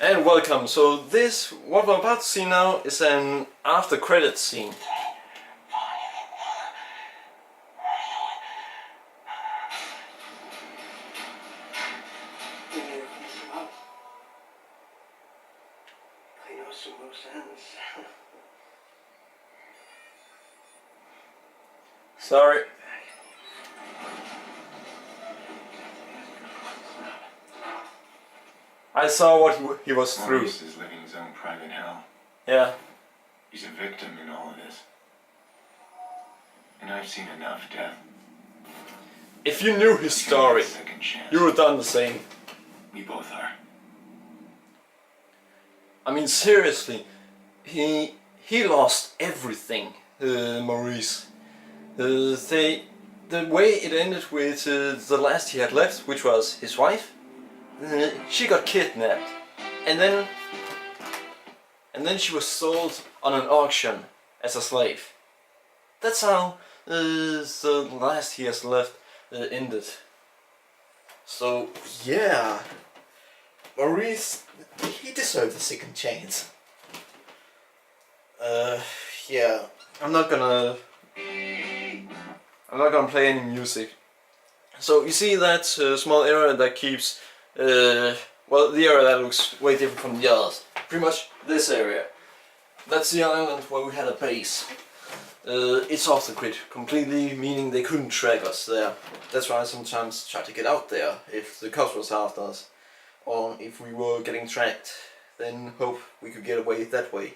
And welcome. So what we're about to see now is an after credits scene. Sorry. I saw what he was through. Maurice is living his own private hell. Yeah. He's a victim in all of this. And I've seen enough death. If you knew his story, you would have done the same. We both are. I mean, seriously, he lost everything, Maurice. The way it ended with the last he had left, which was his wife, she got kidnapped, and then she was sold on an auction as a slave. That's how the last he has left ended. So yeah, Maurice, he deserved a second chance. Yeah, I'm not gonna play any music. So you see that small area that keeps, well, the area that looks way different from the others. Pretty much this area. That's the island where we had a base. It's off the grid completely, meaning they couldn't track us there. That's why I sometimes try to get out there if the cops was after us, or if we were getting tracked, then hope we could get away that way.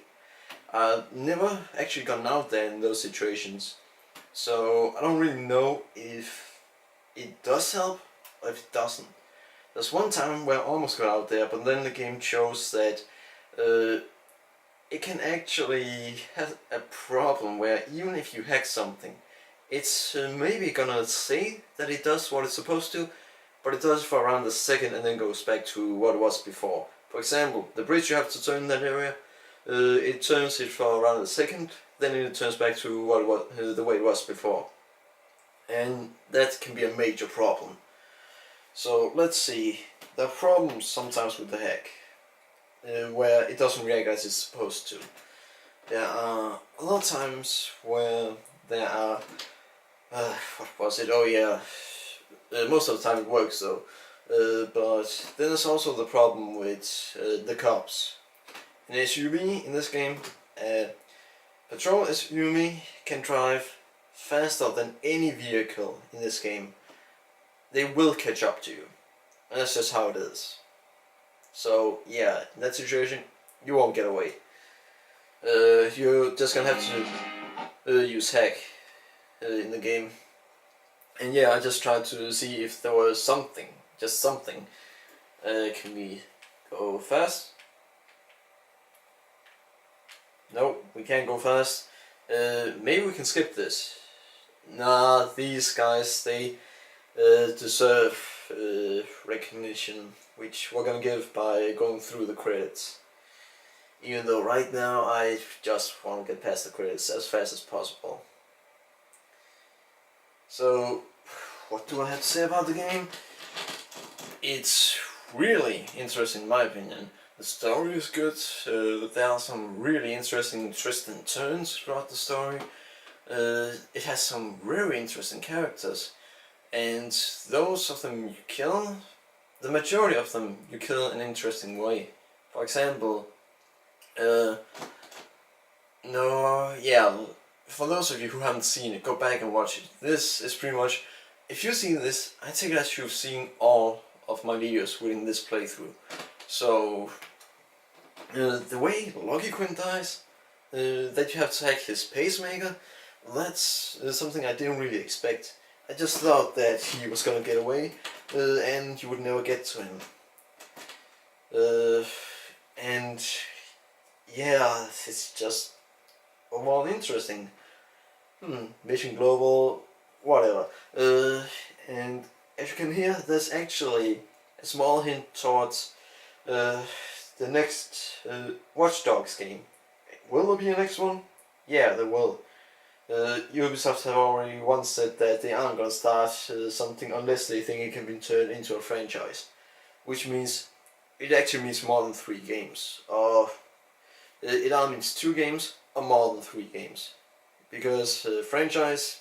I've never actually gone out there in those situations, so I don't really know if it does help or if it doesn't. There's one time where I almost got out there, but then the game shows that it can actually have a problem where even if you hack something, it's maybe gonna say that it does what it's supposed to, but it does for around a second and then goes back to what it was before. For example, the bridge you have to turn in that area, it turns it for around a second, then it turns back to what it was, the way it was before. And that can be a major problem. So let's see, there are problems sometimes with the hack, where it doesn't react as it's supposed to. There are a lot of times where there are, what was it, oh yeah, most of the time it works though, but then there's also the problem with the cops. An SUV in this game, patrol SUV can drive faster than any vehicle in this game. They will catch up to you, and that's just how it is. So yeah, in that situation, you won't get away. You're just gonna have to use hack in the game. And yeah, I just tried to see if there was something, just something. Can we go fast? No, we can't go fast. Maybe we can skip this. Nah, these guys, they deserve recognition, which we're gonna give by going through the credits. Even though right now I just want to get past the credits as fast as possible. So, what do I have to say about the game? It's really interesting in my opinion. The story is good, there are some really interesting twists and turns throughout the story. It has some very interesting characters, and those of them you kill, the majority of them you kill in an interesting way. For example, for those of you who haven't seen it, go back and watch it. This is pretty much, if you've seen this, I take it as you've seen all of my videos within this playthrough. So, the way Lucky Quinn dies, that you have to hack his pacemaker, that's something I didn't really expect. I just thought that he was gonna get away, and you would never get to him. And yeah, it's just overall interesting. Mission Global, whatever. And as you can hear, there's actually a small hint towards the next Watch Dogs game. Will there be a next one? Yeah, there will. Ubisoft have already once said that they aren't gonna start something unless they think it can be turned into a franchise. Which means it actually means more than 3 games. Or it either means 2 games or more than 3 games. Because franchise,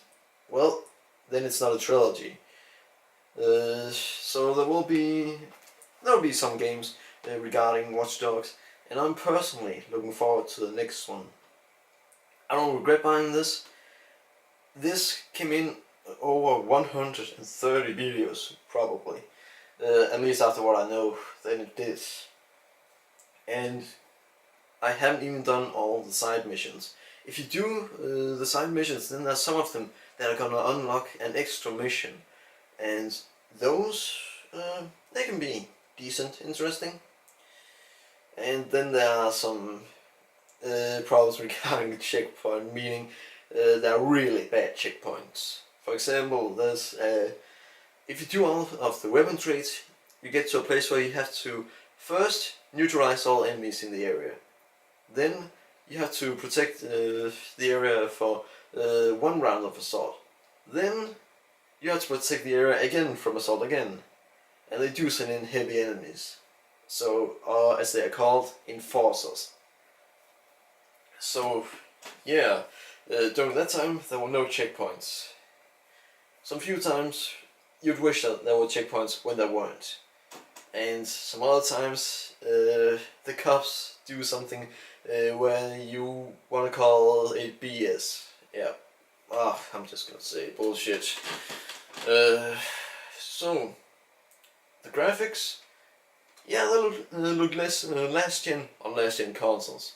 well, then it's not a trilogy. So there will be some games regarding Watch Dogs, and I'm personally looking forward to the next one. I don't regret buying this. This came in over 130 videos, probably. At least after what I know, then it did. And I haven't even done all the side missions. If you do the side missions, then there's some of them that are gonna unlock an extra mission. And those, they can be decent, interesting. And then there are some problems regarding the checkpoint, meaning there are really bad checkpoints. For example, there's if you do all of the weapon trades, you get to a place where you have to first neutralize all enemies in the area. Then you have to protect the area for 1 round of assault. Then you have to protect the area again from assault again. And they do send in heavy enemies. So, as they are called, enforcers. So, yeah, during that time there were no checkpoints. Some few times you'd wish that there were checkpoints when there weren't. And some other times the cops do something where you want to call it BS. Yeah, I'm just gonna say bullshit. So, the graphics, yeah, they look less last gen on last gen consoles.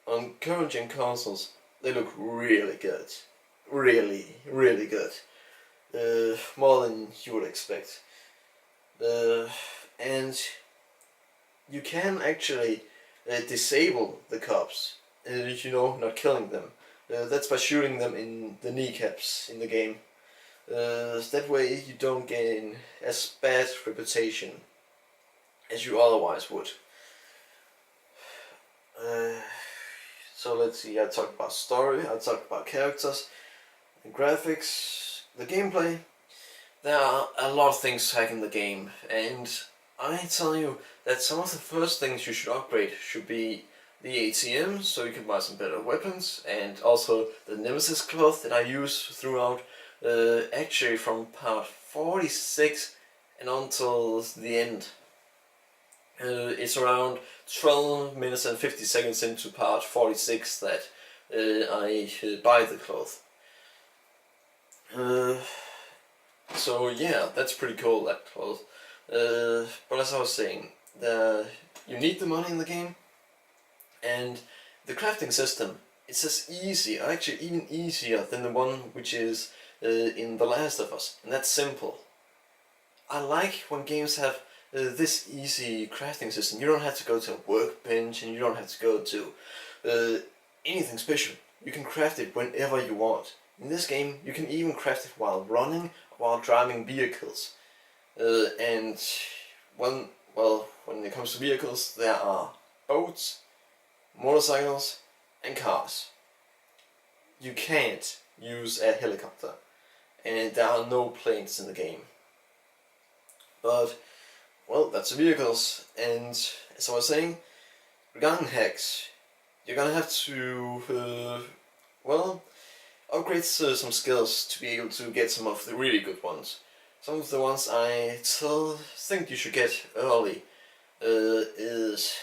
On current gen consoles, they look really good. Really, really good. More than you would expect. And you can actually disable the cops, you know, not killing them. That's by shooting them in the kneecaps in the game. That way you don't gain as bad reputation as you otherwise would. So let's see, I talked about story, I talked about characters, the graphics, the gameplay. There are a lot of things hacking the game, and I tell you that some of the first things you should upgrade should be the ATM, so you can buy some better weapons, and also the Nemesis cloth that I use throughout, actually from part 46 and until the end. It's around 12 minutes and 50 seconds into part 46 that I buy the cloth. So yeah, that's pretty cool, that cloth. But as I was saying, you need the money in the game, and the crafting system, it's as easy, actually even easier than the one which is in The Last of Us, and that's simple. I like when games have this easy crafting system. You don't have to go to a workbench, and you don't have to go to anything special. You can craft it whenever you want. In this game, you can even craft it while running, while driving vehicles. And when it comes to vehicles, there are boats, motorcycles, and cars. You can't use a helicopter, and there are no planes in the game. But, well, that's the vehicles, and as I was saying, regarding hacks, you're gonna have to, upgrade some skills to be able to get some of the really good ones. Some of the ones I still think you should get early is,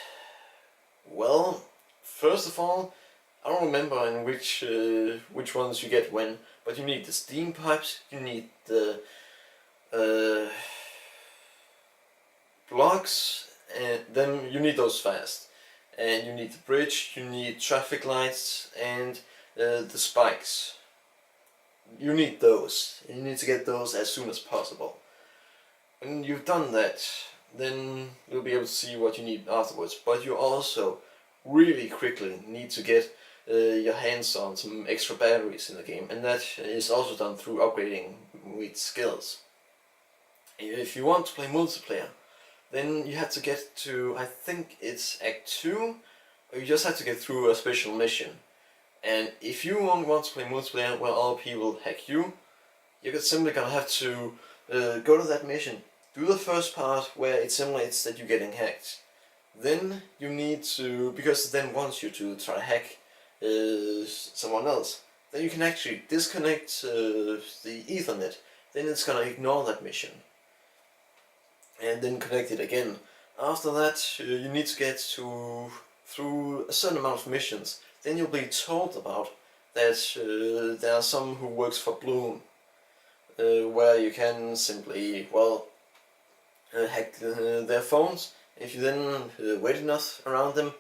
well, first of all, I don't remember in which ones you get when, but you need the steam pipes, you need the blocks, and then you need those fast. And you need the bridge, you need traffic lights, and the spikes. You need those. You need to get those as soon as possible. When you've done that, then you'll be able to see what you need afterwards. But you also really quickly need to get your hands on some extra batteries in the game, and that is also done through upgrading with skills. If you want to play multiplayer, then you have to get to, I think it's Act 2, or you just have to get through a special mission. And if you want to play multiplayer where other people hack you, you're simply gonna have to go to that mission do the first part where it simulates that you're getting hacked. Then you need to, because it then wants you to try to hack someone else, then you can actually disconnect the Ethernet. Then it's gonna ignore that mission and then connect it again. After that, you need to get through a certain amount of missions. Then you'll be told about that there are some who works for Bloom, where you can simply, well, hack their phones. If you then wait enough around them,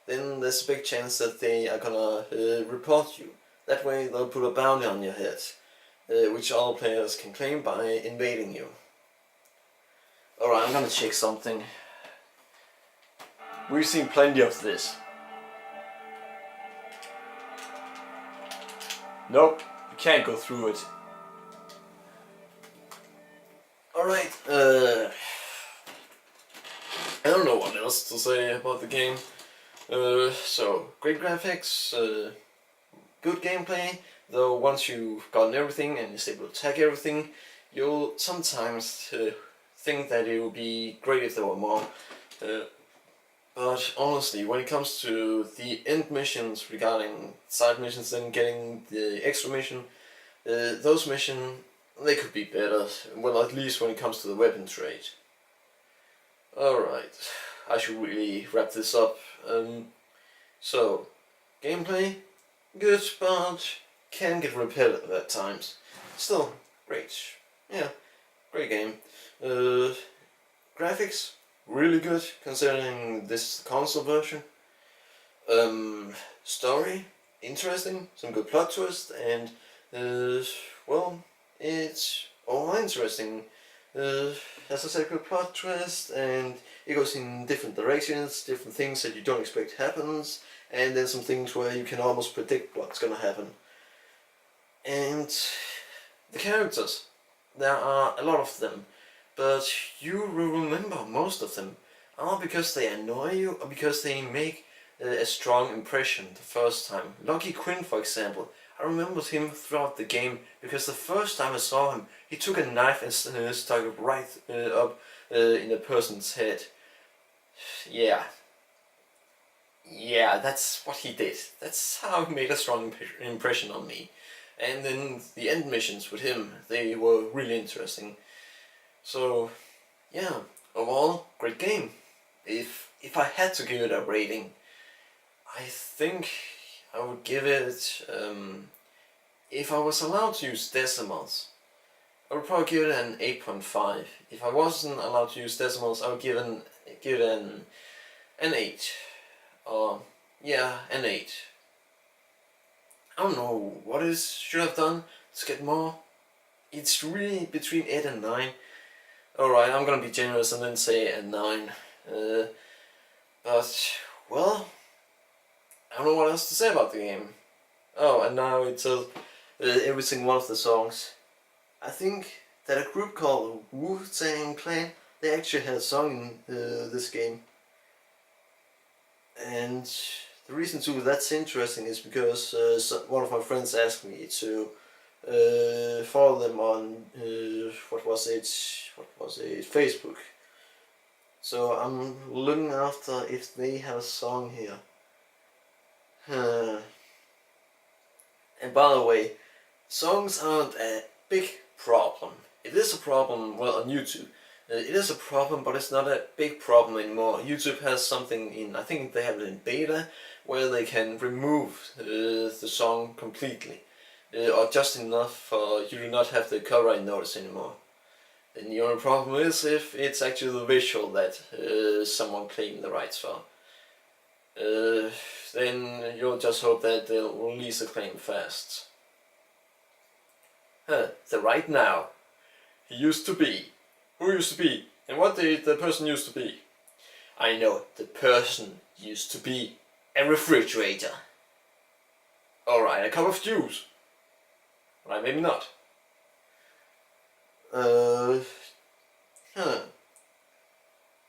then there's a big chance that they are gonna report you. That way they'll put a bounty on your head, which all players can claim by invading you. Alright, I'm gonna check something. We've seen plenty of this. Nope, you can't go through it. Alright, I don't know what else to say about the game. So, great graphics, good gameplay, though once you've gotten everything and you're able to attack everything, you'll sometimes think that it would be great if there were more. But honestly, when it comes to the end missions regarding side missions and getting the extra mission, those missions, they could be better. Well, at least when it comes to the weapon trade. Alright, I should really wrap this up. So, gameplay, good, but can get repetitive at times. Still, great. Yeah, great game. Graphics, really good considering this is the console version. Story, interesting, some good plot twist, and well, it's all interesting. As I said, good plot twist, and it goes in different directions, different things that you don't expect happens, and then some things where you can almost predict what's gonna happen. And the characters, there are a lot of them, but you will remember most of them, or because they annoy you, or because they make a strong impression the first time. Lucky Quinn, for example, I remembered him throughout the game because the first time I saw him, he took a knife and stuck it right up in a person's head. Yeah, that's what he did. That's how he made a strong impression on me. And then the end missions with him, they were really interesting. So, yeah, overall, great game. If I had to give it a rating, I think I would give it, if I was allowed to use decimals, I would probably give it an 8.5. If I wasn't allowed to use decimals, I would give it an 8. Or, yeah, an 8. I don't know what I should have done to get more. It's really between 8 and 9. Alright, I'm gonna be generous and then say a 9. But, well, I don't know what else to say about the game. Oh, and now it tells every single one of the songs. I think that a group called Wu-Tang Clan, they actually had a song in this game. And the reason too that's interesting is because one of my friends asked me to follow them on Facebook. So I'm looking after if they have a song here. And by the way, songs aren't a big problem. It is a problem, well, on YouTube. It is a problem, but it's not a big problem anymore. YouTube has something in, I think they have it in beta, where they can remove the song completely. Or just enough for you to not have the copyright notice anymore. And the only problem is if it's actually the visual that someone claimed the rights for. Then you'll just hope that they'll release the claim fast. The right now. He used to be. Who used to be? And what did the person used to be? I know, the person used to be a refrigerator. Alright, a cup of juice. Right, maybe not.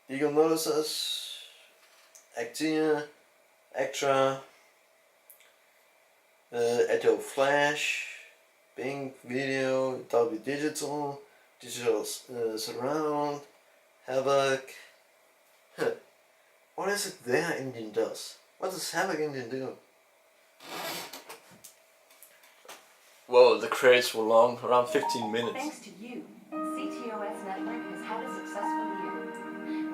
Eagle notices, Actia, Actra, Adobe Flash, Bing Video, Dolby Digital, Digital Surround, Havoc. Huh. What is it their engine does? What does Havoc engine do? Whoa, the credits were long, around 15 minutes. Thanks to you, CTOS Network has had a successful year.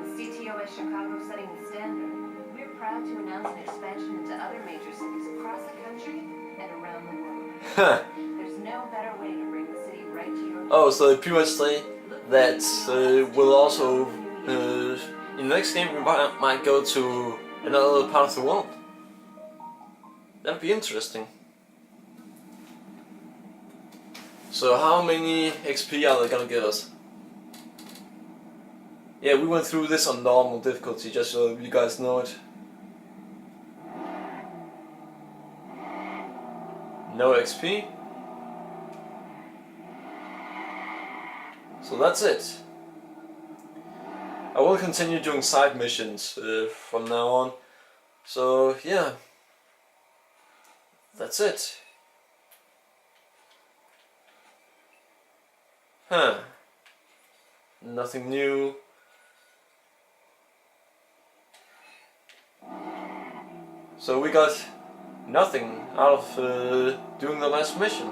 With CTOS Chicago setting the standard, we're proud to announce an expansion into other major cities across the country and around the world. There's no better way to bring the city right to your Oh, so they pretty much say that we'll also, in the next game we might go to another part of the world. That'd be interesting. So how many XP are they gonna give us? Yeah, we went through this on normal difficulty, just so you guys know it. No XP. So that's it. I will continue doing side missions from now on. So yeah, that's it. Huh. Nothing new. So we got nothing out of doing the last mission.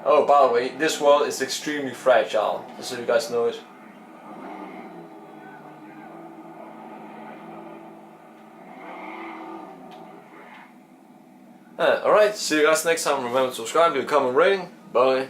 Oh, by the way, this world is extremely fragile, just so you guys know it. Alright, see you guys next time. Remember to subscribe, leave a comment, rating. Bye.